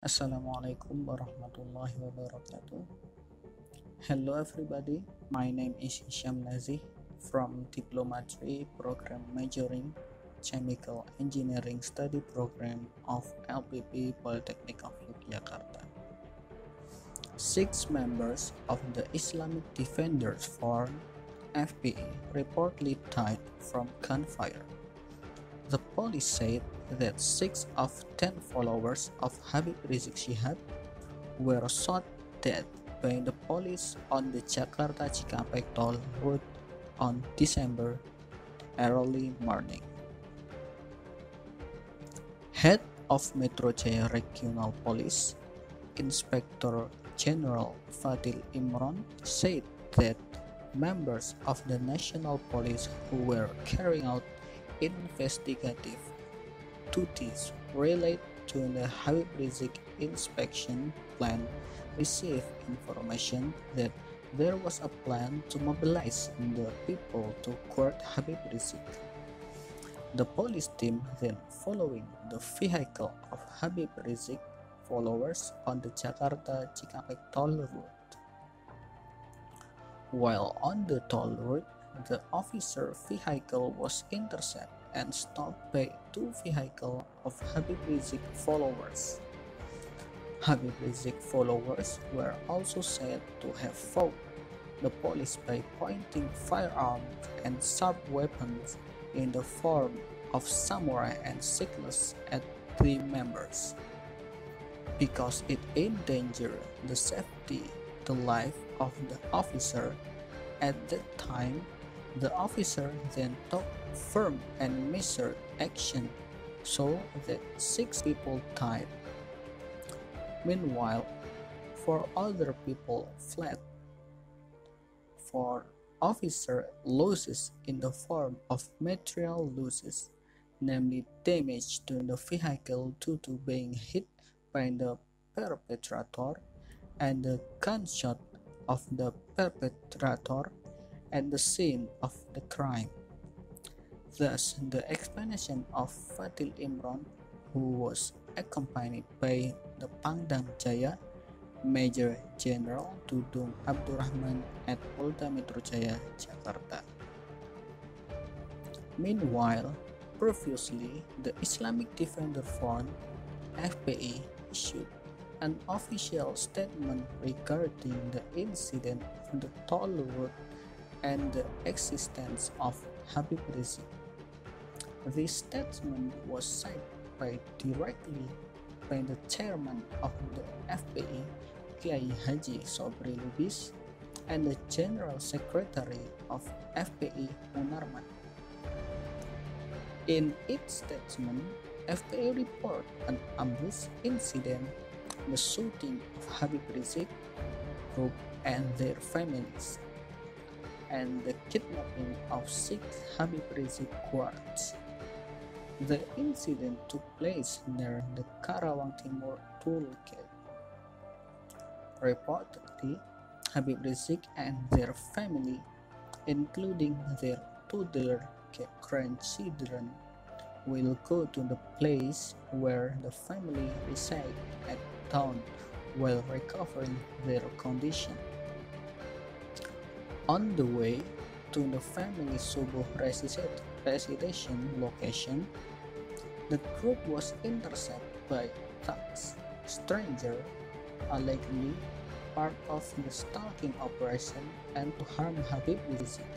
Assalamualaikum warahmatullahi wabarakatuh. Hello everybody, my name is Hisyam Nazih from Diploma 3 Program Majoring Chemical Engineering Study Program of LPP Polytechnic of Yogyakarta. 6 members of the Islamic Defenders Front FPI reportedly died from gunfire. The police said that 6 of 10 followers of Habib Rizik Syihab were shot dead by the police on the Jakarta-Cikampek toll road on December early morning. Head of Metro Jaya Regional Police, Inspector General Fadil Imron, said that members of the National Police who were carrying out investigative duties related to the Habib Rizik inspection plan received information that there was a plan to mobilize the people to court Habib Rizik. The police team then following the vehicle of Habib Rizik followers on the Jakarta-Cikampek toll road. While on the toll road, the officer vehicle was intercepted and stopped by 2 vehicles of Habib Rizik followers. Habib Rizik followers were also said to have fought the police by pointing firearms and sharp weapons in the form of samurai and sickles at the members. Because it endangered the safety, the life of the officer at that time, the officer then took firm and measured action so that 6 people died. Meanwhile, 4 other people fled. 4 officer losses in the form of material losses, namely damage to the vehicle due to being hit by the perpetrator and the gunshot of the perpetrator at the scene of the crime. Thus, the explanation of Fadil Imron, who was accompanied by the Pangdam Jaya Major General Dudung Abdurrahman at Polda Metro Jaya, Jakarta. Meanwhile, previously, the Islamic Defender Front (FPI) issued an official statement regarding the incident on the toll road and the existence of Habib Rizik. This statement was signed directly by the chairman of the FPI, Kiai Haji Sobri Lubis, and the general secretary of FPI, Munarman. In its statement, FPI reported an ambush incident, the shooting of Habib Rizik group and their families, and the kidnapping of 6 Habib Rizik guards. The incident took place near the Karawang Timur toll gate. Reportedly, Habib Rizik and their family, including their toddler grandchildren, will go to the place where the family reside at dawn while recovering their condition. On the way to the family Subuh residential location, the group was intercepted by thugs, stranger, allegedly part of the stalking operation and to harm Habib Rizik.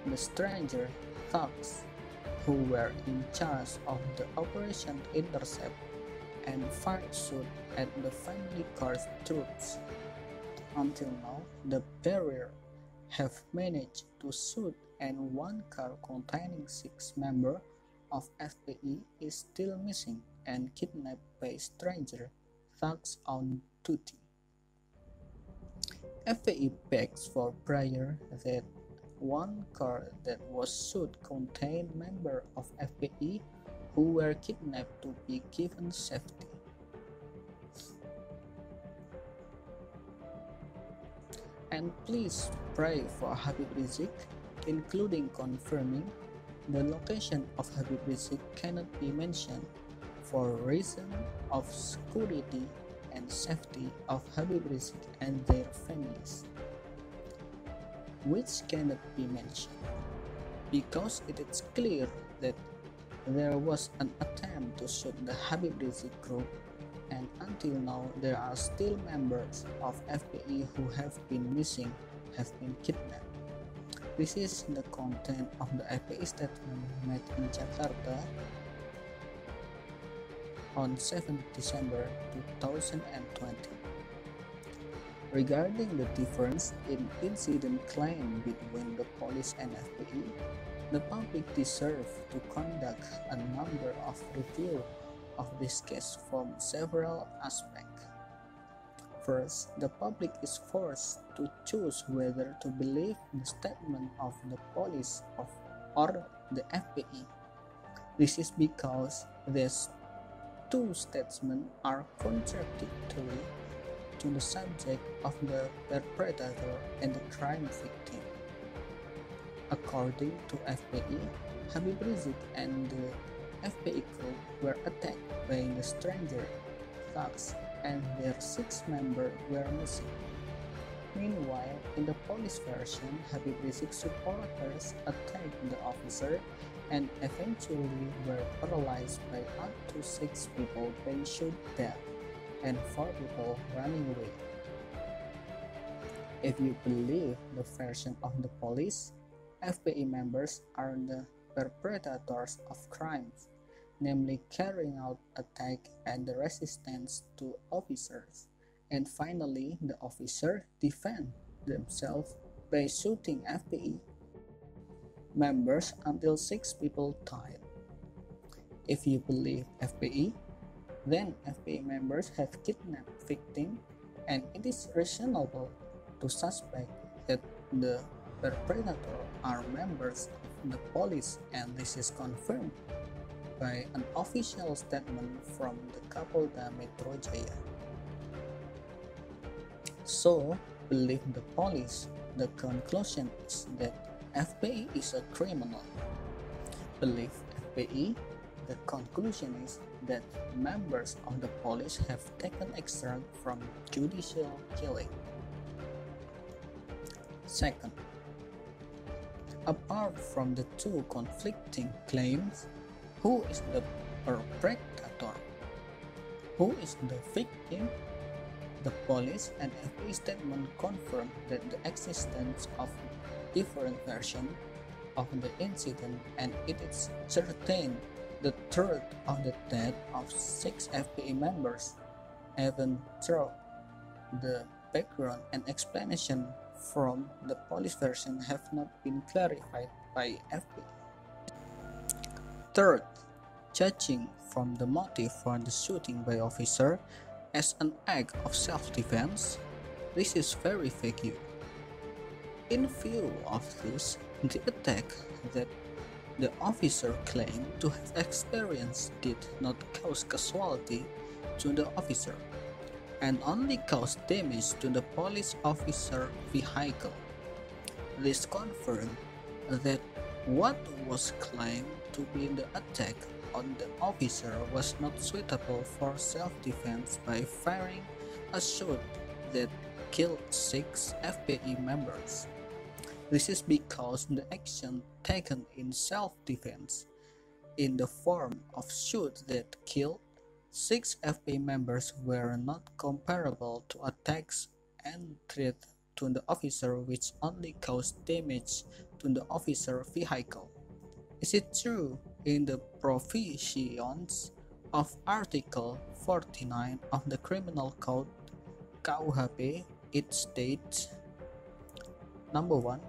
The stranger thugs, who were in charge of the operation, intercept and fired shoot at the family guard troops. Until now, the barrier have managed to shoot, and 1 car containing 6 members of FPI is still missing and kidnapped by stranger thugs on duty. FPI begs for prayer that 1 car that was shot contained members of FPI who were kidnapped to be given safety. And please pray for Habib Rizik, including confirming the location of Habib Rizik cannot be mentioned for reason of security and safety of Habib Rizik and their families, which cannot be mentioned, because it is clear that there was an attempt to shoot the Habib Rizik group, and until now there are still members of FPI who have been missing, have been kidnapped. This is the content of the FPI statement made in Jakarta on 7 December 2020. Regarding the difference in incident claim between the police and FPI, the public deserves to conduct a number of reviews of this case from several aspects. First, the public is forced to choose whether to believe the statement of the police or the FPI. This is because these two statements are contradictory to the subject of the perpetrator and the crime victim. According to FPI, Habib Rizik and the FPI group were attacked by the stranger thugs and their 6 members were missing. Meanwhile, in the police version, Habib Rizik supporters attacked the officer and eventually were paralyzed by up to 6 people being shot dead and 4 people running away. If you believe the version of the police, FPI members are the perpetrators of crimes, namely carrying out attack and the resistance to officers, and finally the officer defend themselves by shooting FPI members until 6 people died. If you believe FPI, then FPI members have kidnapped victims, and it is reasonable to suspect that the perpetrators are members of the police, and this is confirmed by an official statement from the Kapolda Metro Jaya. So, believe the police, the conclusion is that FPI is a criminal. Believe FPI, the conclusion is that members of the police have taken extract from judicial killing. Second, apart from the two conflicting claims, who is the perpetrator? Who is the victim? The police and FPI statement confirm that the existence of different versions of the incident, and it is certain the truth of the death of 6 FPI members, even though the background and explanation from the police version have not been clarified by FPI. Third, judging from the motive for the shooting by officer as an act of self-defense, this is very vague. In view of this, the attack that the officer claimed to have experienced did not cause casualty to the officer, and only caused damage to the police officer vehicle. This confirmed that what was claimed to be the attack on the officer was not suitable for self-defense by firing a shot that killed 6 FPI members. This is because the action taken in self-defense in the form of shoot that killed 6 FPI members were not comparable to attacks and threat to the officer which only caused damage to the officer vehicle. Is it true in the provisions of Article 49 of the Criminal Code KUHP, it states, number 1,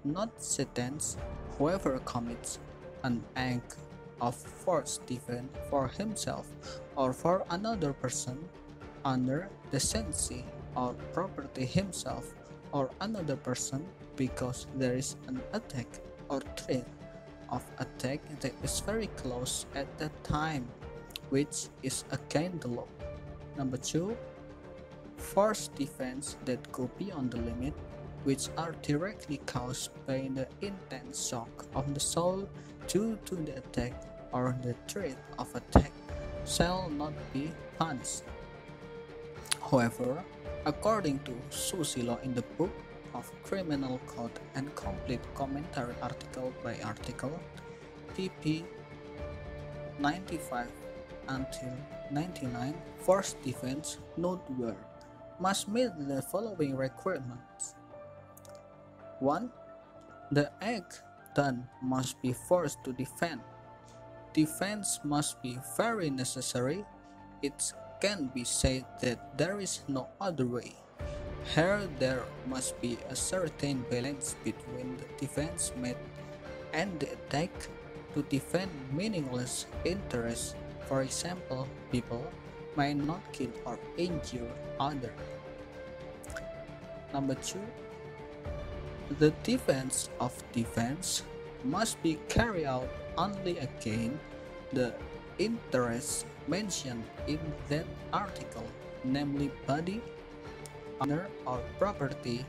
not sentence whoever commits an act of forced defense for himself or for another person under the sentency or property himself or another person because there is an attack or threat of attack that is very close at that time, which is against the law. Number 2, forced defense that go beyond the limit, which are directly caused by the intense shock of the soul due to the attack or the threat of attack shall not be punished. However, according to Susi law in the Book of Criminal Code and complete commentary article by article pp 95 until 99, force defense note word must meet the following requirements. 1. The act done must be forced to defend. Defense must be very necessary. It can be said that there is no other way. Here there must be a certain balance between the defense made and the attack to defend meaningless interests. For example, people may not kill or injure others. Number 2. The defense of defense must be carried out only against the interests mentioned in that article, namely body, honor, or property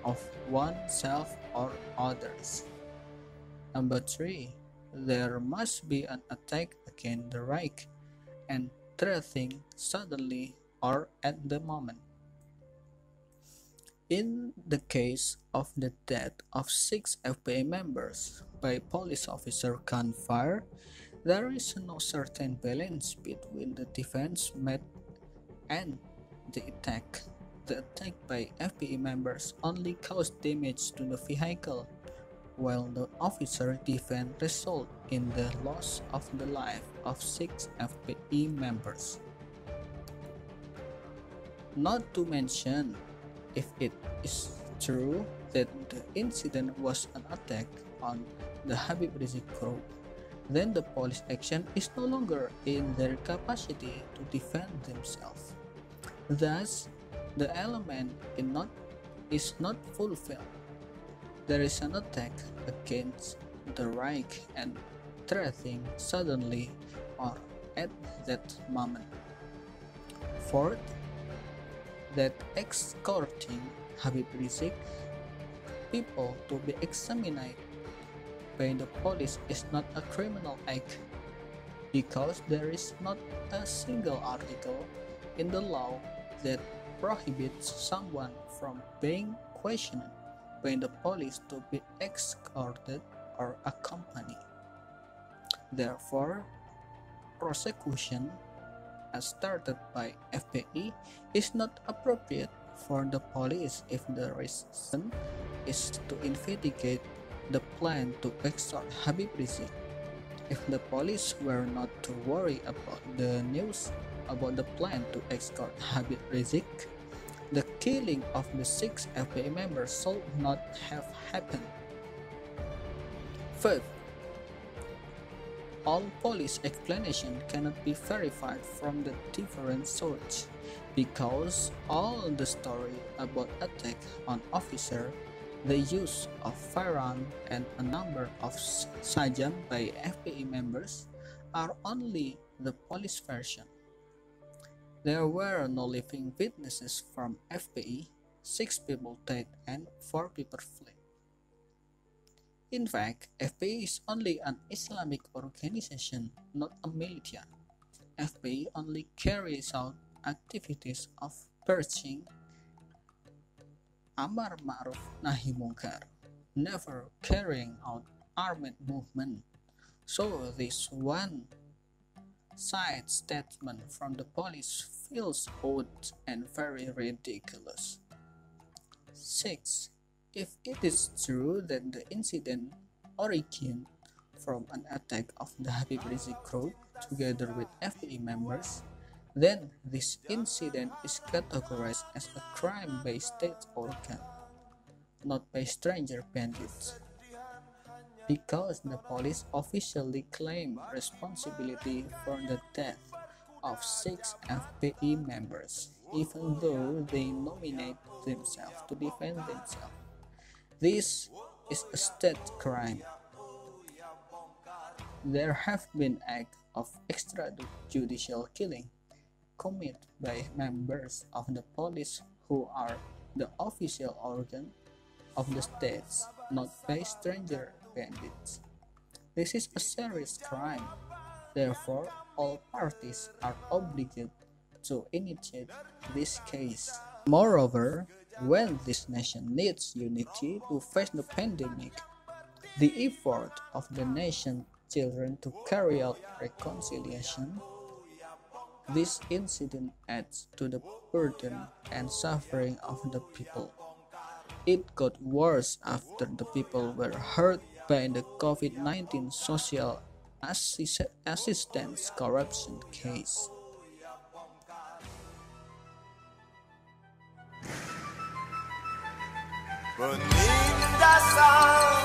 of oneself or others. Number 3. There must be an attack against the right and threatening suddenly or at the moment. In the case of the death of 6 FPI members by police officer gunfire, there is no certain balance between the defense made and the attack. The attack by FPI members only caused damage to the vehicle, while the officer defense resulted in the loss of the life of 6 FPI members. Not to mention, if it is true that the incident was an attack on the Habib Rizik group, then the police action is no longer in their capacity to defend themselves. Thus, the element is not fulfilled. There is an attack against the right and threatening suddenly or at that moment. Fourth, that escorting Habib Rizik people to be examined by the police is not a criminal act, because there is not a single article in the law that prohibits someone from being questioned by the police to be escorted or accompanied. Therefore, prosecution as started by FPI is not appropriate for the police if the reason is to investigate the plan to extort Habib Rizik. If the police were not to worry about the news about the plan to escort Habib Rizik, the killing of the 6 FPI members should not have happened. Fifth, all police explanation cannot be verified from the different sources, because all the story about attack on officer, the use of firearm, and a number of sajam by FPI members are only the police version. There were no living witnesses from FPI, 6 people died and 4 people fled. In fact, FPI is only an Islamic organization, not a militia. FPI only carries out activities of purging, amar ma'ruf nahi munkar, never carrying out armed movement. So this one-side statement from the police feels odd and very ridiculous. 6. If it is true that the incident originated from an attack of the Habib Rizik group together with FPI members, then this incident is categorized as a crime by state organ, not by stranger bandits, because the police officially claim responsibility for the death of 6 FPI members, even though they nominate themselves to defend themselves. This is a state crime. There have been acts of extrajudicial killing committed by members of the police who are the official organ of the states, not by stranger bandits. This is a serious crime. Therefore, all parties are obligated to initiate this case. Moreover, when this nation needs unity to face the pandemic, the effort of the nation's children to carry out reconciliation, this incident adds to the burden and suffering of the people. It got worse after the people were hurt by the COVID-19 social assistance corruption case. Penindasan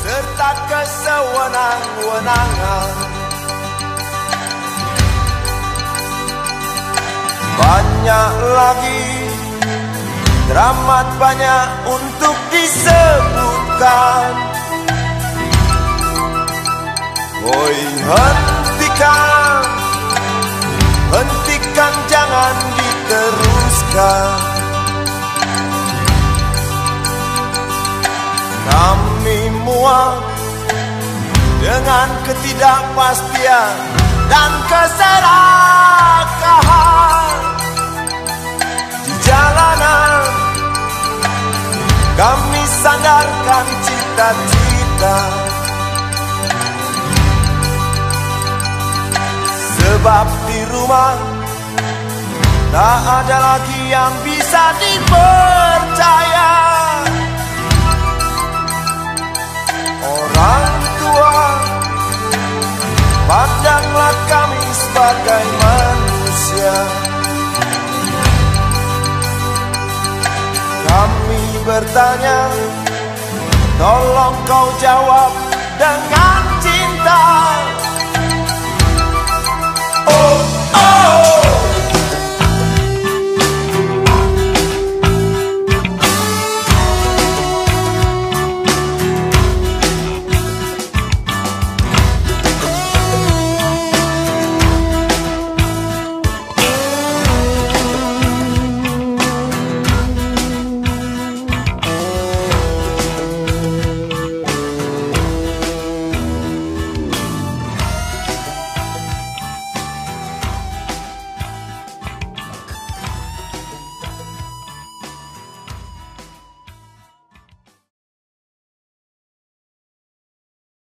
serta kesewenang-wenangan, banyak lagi, teramat banyak untuk disebutkan. Woi, hentikan, jangan diteruskan. Kami muak dengan ketidakpastian dan keserakahan di jalanan. Kami sandarkan cita-cita, sebab di rumah tak ada lagi yang bisa dipercaya. Orang tua, pandanglah kami sebagai manusia. Kami bertanya, tolong kau jawab dengan cinta. Oh,